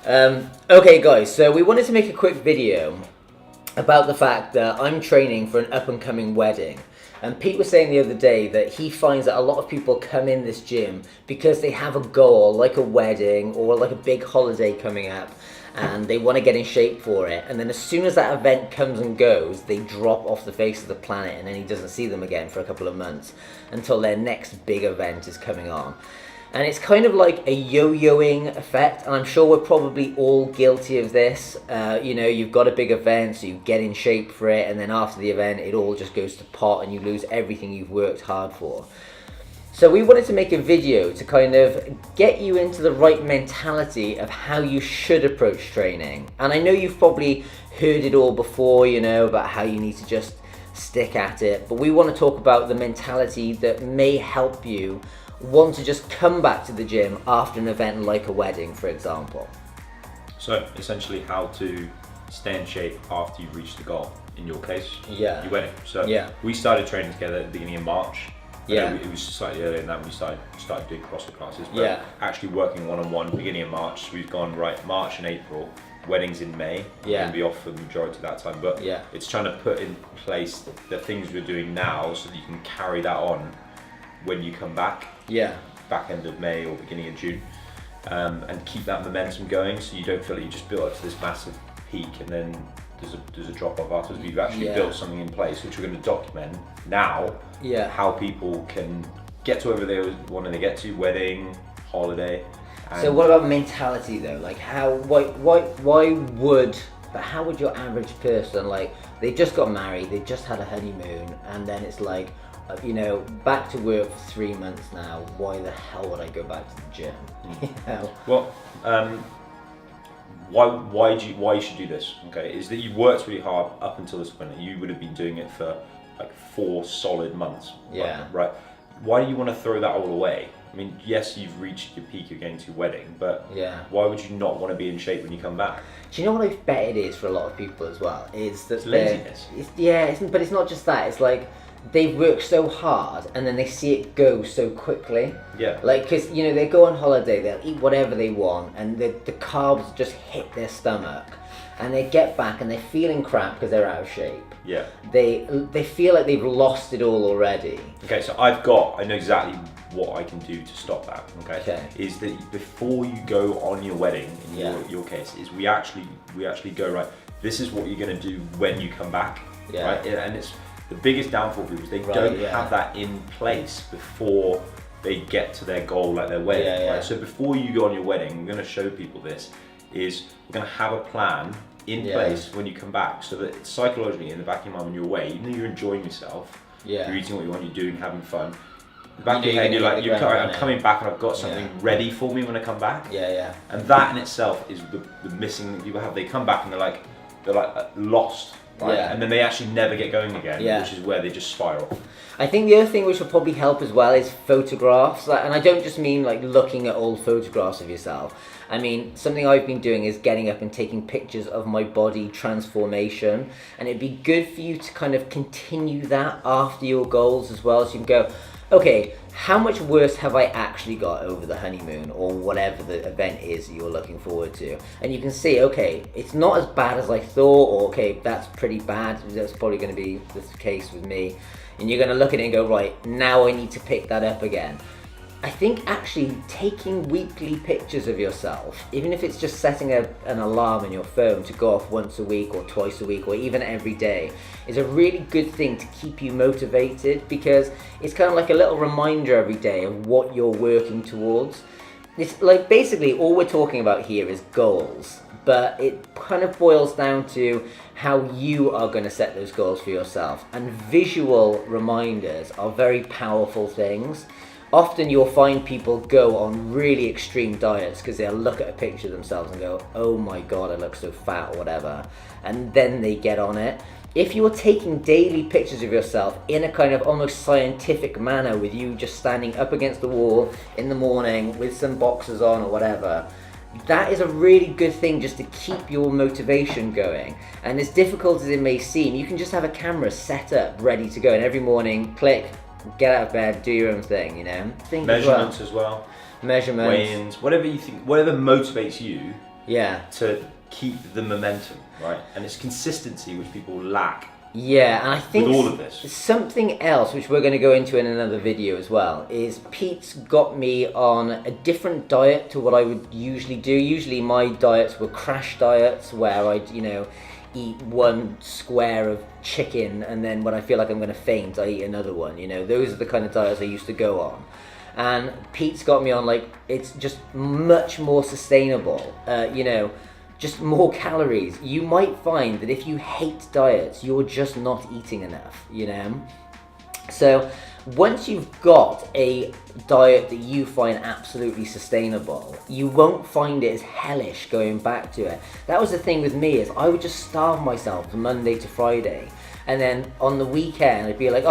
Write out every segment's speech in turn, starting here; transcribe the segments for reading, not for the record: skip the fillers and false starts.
Okay guys, so we wanted to make a quick video about the fact that I'm training for an up and coming wedding. And Pete was saying the other day that he finds that a lot of people come in this gym because they have a goal, like a wedding or like a big holiday coming up, and they want to get in shape for it. And then as soon as that event comes and goes, they drop off the face of the planet, and then he doesn't see them again for a couple of months until their next big event is coming on. And it's kind of like a yo-yoing effect, and I'm sure we're probably all guilty of this. You've got a big event, so you get in shape for it, and then after the event, it all just goes to pot, and you lose everything you've worked hard for. So we wanted to make a video to kind of get you into the right mentality of how you should approach training. And I know you've probably heard it all before, about how you need to just stick at it, but we want to talk about the mentality that may help you want to just come back to the gym after an event like a wedding, for example. So essentially how to stay in shape after you've reached the goal. In your case, your wedding. So we started training together at the beginning of March. It was slightly earlier than that when we started doing CrossFit classes, but actually working one-on-one beginning of March. So we've gone March and April, weddings in May. We're going to be off for the majority of that time, but it's trying to put in place the things we're doing now so that you can carry that on when you come back. Back end of May or beginning of June, and keep that momentum going, so you don't feel like you just built up to this massive peak and then there's a drop off afterwards. We've actually built something in place which we're going to document now. How people can get to wherever they want to get to, wedding, holiday. So what about mentality though? Like how would your average person, like they just got married, they just had a honeymoon, and then it's like, back to work for 3 months now, why the hell would I go back to the gym? Well, why you should do this, okay, is that you've worked really hard up until this point. You would have been doing it for like 4 solid months. Right? Why do you want to throw that all away? I mean, yes, you've reached your peak, you're going to wedding, but why would you not want to be in shape when you come back? Do you know what I bet it is for a lot of people as well? Is that it's laziness. But it's not just that. It's like they've worked so hard and then they see it go so quickly. Like, because they go on holiday, they'll eat whatever they want, and the carbs just hit their stomach, and they get back and they're feeling crap because they're out of shape. They feel like they've lost it all already. Okay, so I know exactly what I can do to stop that. Okay. Is that before you go on your wedding, in your case, is we actually go, right, this is what you're going to do when you come back. Right? And it's the biggest downfall for people is they don't have that in place before they get to their goal, like their wedding. Right? So before you go on your wedding, we're going to show people this, is we're going to have a plan in place when you come back, so that psychologically in the back of your mind when you're away, even though you're enjoying yourself, you're eating what you want, you're doing, having fun, the back of your head, you're like, I'm coming back and I've got something ready for me when I come back. And that in itself is the missing that people have. They come back and they're like lost. Right? And then they actually never get going again, which is where they just spiral. I think the other thing which will probably help as well is photographs. And I don't just mean like looking at old photographs of yourself. I mean, something I've been doing is getting up and taking pictures of my body transformation. And it'd be good for you to kind of continue that after your goals as well. So you can go, okay, how much worse have I actually got over the honeymoon or whatever the event is that you're looking forward to? And you can see, okay, it's not as bad as I thought, or okay, that's pretty bad. That's probably going to be the case with me. And you're going to look at it and go, right, now I need to pick that up again. I think actually taking weekly pictures of yourself, even if it's just setting an alarm in your phone to go off once a week or twice a week or even every day, is a really good thing to keep you motivated, because it's kind of like a little reminder every day of what you're working towards. It's like basically all we're talking about here is goals, but it kind of boils down to how you are going to set those goals for yourself. And visual reminders are very powerful things. Often you'll find people go on really extreme diets because they'll look at a picture of themselves and go, oh my god, I look so fat or whatever, and then they get on it. If you're taking daily pictures of yourself in a kind of almost scientific manner, with you just standing up against the wall in the morning with some boxers on or whatever, that is a really good thing just to keep your motivation going. And as difficult as it may seem, you can just have a camera set up ready to go, and every morning click, get out of bed, do your own thing, Measurements as well. Measurements. Weigh-ins, whatever you think, whatever motivates you to keep the momentum, right? And it's consistency which people lack. Yeah, and I think with all of this, something else which we're going to go into in another video as well is Pete's got me on a different diet to what I would usually do. Usually my diets were crash diets where I'd, eat one square of chicken, and then when I feel like I'm going to faint, I eat another one. Those are the kind of diets I used to go on. And Pete's got me on, it's just much more sustainable, just more calories. You might find that if you hate diets, you're just not eating enough, So once you've got a diet that you find absolutely sustainable, you won't find it as hellish going back to it. That was the thing with me, is I would just starve myself from Monday to Friday. And then on the weekend, I'd be like,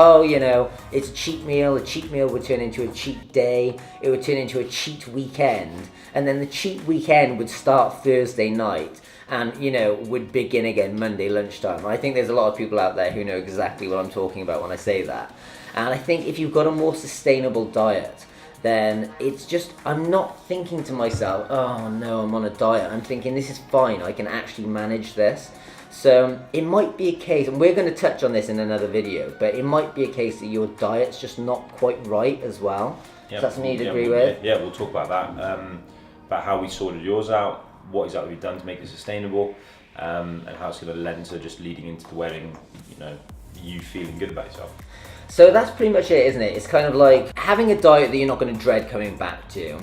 it's a cheat meal. A cheat meal would turn into a cheat day. It would turn into a cheat weekend. And then the cheat weekend would start Thursday night and, would begin again Monday lunchtime. I think there's a lot of people out there who know exactly what I'm talking about when I say that. And I think if you've got a more sustainable diet, then it's just, I'm not thinking to myself, oh no, I'm on a diet. I'm thinking this is fine. I can actually manage this. So it might be a case, and we're going to touch on this in another video, but it might be a case that your diet's just not quite right as well. Yeah, so that's something you'd agree with? Yeah, we'll talk about that, about how we sorted yours out, what exactly we've done to make it sustainable, and how it's going to lend to just leading into the wedding, you feeling good about yourself. So that's pretty much it, isn't it? It's kind of like having a diet that you're not going to dread coming back to.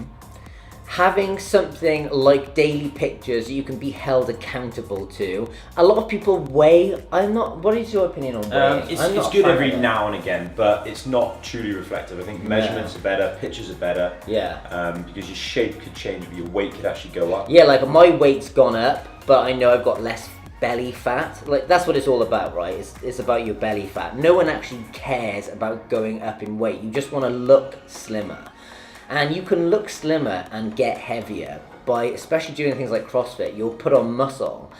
Having something like daily pictures you can be held accountable to. A lot of people weigh. What is your opinion on weighing? It's good every now and again, but it's not truly reflective. I think measurements are better, pictures are better. Yeah. Because your shape could change, but your weight could actually go up. Yeah, like my weight's gone up, but I know I've got less belly fat. Like, that's what it's all about, right? It's about your belly fat. No one actually cares about going up in weight. You just want to look slimmer. And you can look slimmer and get heavier by, especially doing things like CrossFit, you'll put on muscle.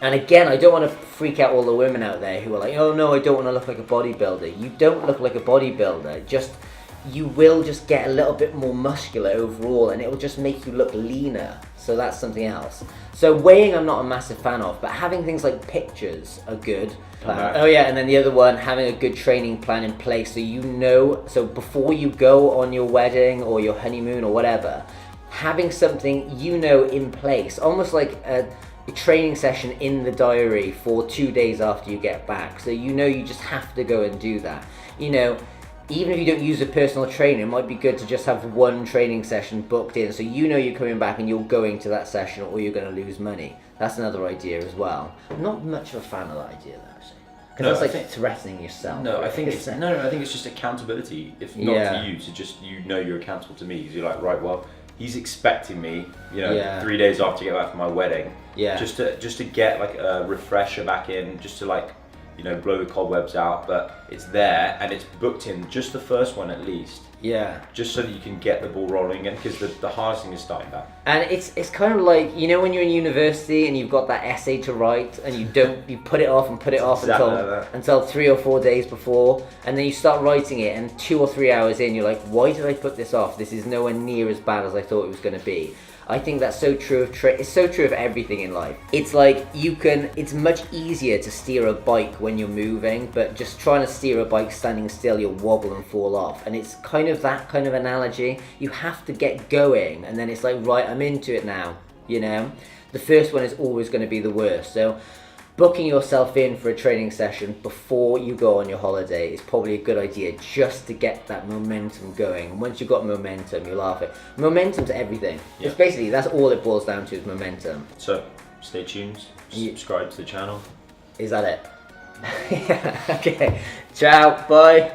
And again, I don't want to freak out all the women out there who are like, oh no, I don't want to look like a bodybuilder. You don't look like a bodybuilder, you will just get a little bit more muscular overall, and it will just make you look leaner. So that's something else. So weighing I'm not a massive fan of, but having things like pictures are good. Oh yeah, and then the other one, having a good training plan in place so before you go on your wedding or your honeymoon or whatever, having something in place, almost like a training session in the diary for 2 days after you get back. So you just have to go and do that. Even if you don't use a personal trainer, it might be good to just have one training session booked in, so you're coming back and you're going to that session, or you're going to lose money. That's another idea as well. I'm not much of a fan of that idea, though, actually, because that's like threatening yourself. No, I think it's just accountability. If not to you, to just you're accountable to me, because you're like, right, well, he's expecting me, 3 days after I get back from my wedding, just to get like a refresher back in, just to like, blow the cobwebs out, but it's there and it's booked in, just the first one at least. Yeah. Just so that you can get the ball rolling again, because the hardest thing is starting back. And it's kind of like, when you're in university and you've got that essay to write and you put it off until 3 or 4 days before, and then you start writing it, and 2 or 3 hours in you're like, why did I put this off? This is nowhere near as bad as I thought it was going to be. I think that's so true it's so true of everything in life. It's like it's much easier to steer a bike when you're moving, but just trying to steer a bike standing still, you'll wobble and fall off. And it's kind of that kind of analogy. You have to get going, and then it's like, right, I'm into it now, The first one is always going to be the worst. So booking yourself in for a training session before you go on your holiday is probably a good idea, just to get that momentum going. And once you've got momentum, you'll laugh it. Momentum's everything. Yeah. It's basically, that's all it boils down to, is momentum. So stay tuned, subscribe to the channel. Is that it? Yeah, okay. Ciao, bye.